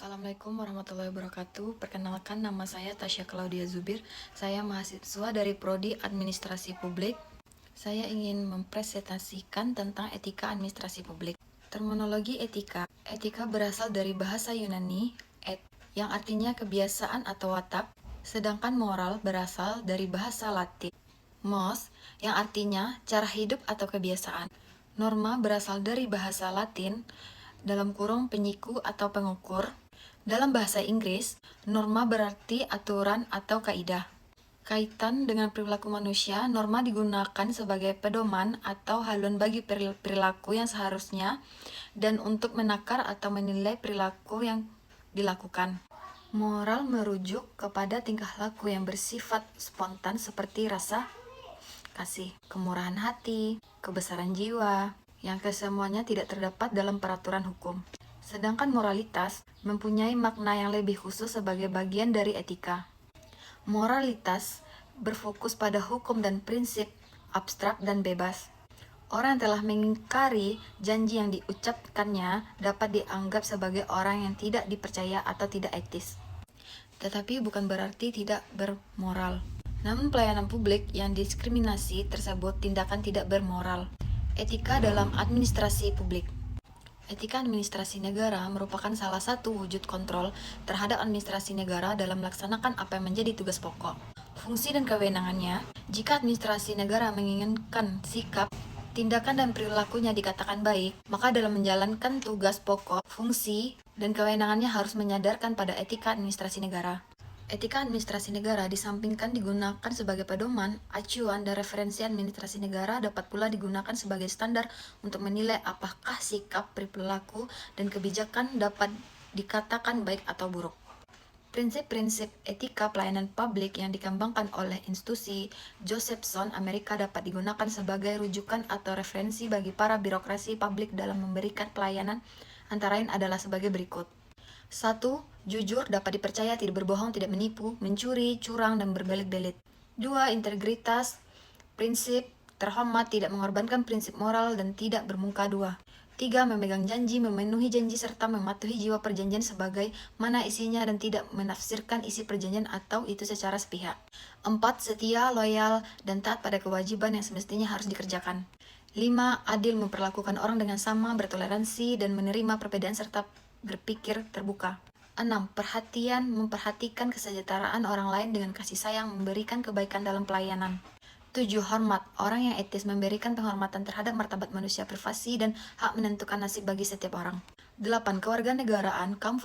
Assalamualaikum warahmatullahi wabarakatuh. Perkenalkan, nama saya Tasya Claudia Zubir. Saya mahasiswa dari Prodi Administrasi Publik. Saya ingin mempresentasikan tentang etika administrasi publik. Terminologi etika. Etika berasal dari bahasa Yunani et, yang artinya kebiasaan atau watak, sedangkan moral berasal dari bahasa Latin mos, yang artinya cara hidup atau kebiasaan. Norma berasal dari bahasa Latin (penyiku atau pengukur). Dalam bahasa Inggris, norma berarti aturan atau kaidah. Kaitan dengan perilaku manusia, norma digunakan sebagai pedoman atau haluan bagi perilaku yang seharusnya dan untuk menakar atau menilai perilaku yang dilakukan. Moral merujuk kepada tingkah laku yang bersifat spontan seperti rasa kasih, kemurahan hati, kebesaran jiwa, yang kesemuanya tidak terdapat dalam peraturan hukum. Sedangkan moralitas mempunyai makna yang lebih khusus sebagai bagian dari etika. Moralitas berfokus pada hukum dan prinsip abstrak dan bebas. Orang yang telah mengingkari janji yang diucapkannya dapat dianggap sebagai orang yang tidak dipercaya atau tidak etis. Tetapi bukan berarti tidak bermoral. Namun pelayanan publik yang diskriminasi tersebut tindakan tidak bermoral. Etika dalam administrasi publik. Etika administrasi negara merupakan salah satu wujud kontrol terhadap administrasi negara dalam melaksanakan apa yang menjadi tugas pokok, fungsi dan kewenangannya. Jika administrasi negara menginginkan sikap, tindakan dan perilakunya dikatakan baik, maka dalam menjalankan tugas pokok, fungsi, dan kewenangannya harus menyadarkan pada etika administrasi negara. Etika administrasi negara disampingkan digunakan sebagai pedoman, acuan, dan referensi administrasi negara dapat pula digunakan sebagai standar untuk menilai apakah sikap, perilaku, dan kebijakan dapat dikatakan baik atau buruk. Prinsip-prinsip etika pelayanan publik yang dikembangkan oleh institusi Josephson Amerika dapat digunakan sebagai rujukan atau referensi bagi para birokrasi publik dalam memberikan pelayanan, antara lain adalah sebagai berikut. 1. Jujur, dapat dipercaya, tidak berbohong, tidak menipu, mencuri, curang, dan berbelit-belit. 2. Integritas, prinsip, terhormat, tidak mengorbankan prinsip moral, dan tidak bermuka dua. 3. Memegang janji, memenuhi janji, serta mematuhi jiwa perjanjian sebagai mana isinya dan tidak menafsirkan isi perjanjian atau itu secara sepihak. 4. Setia, loyal, dan taat pada kewajiban yang semestinya harus dikerjakan. 5. Adil, memperlakukan orang dengan sama, bertoleransi, dan menerima perbedaan serta berpikir terbuka. 6. Perhatian, memperhatikan kesejahteraan orang lain dengan kasih sayang, memberikan kebaikan dalam pelayanan. 7. Hormat, orang yang etis, memberikan penghormatan terhadap martabat manusia, privasi, dan hak menentukan nasib bagi setiap orang. 8. Kewarganegaraan, kaum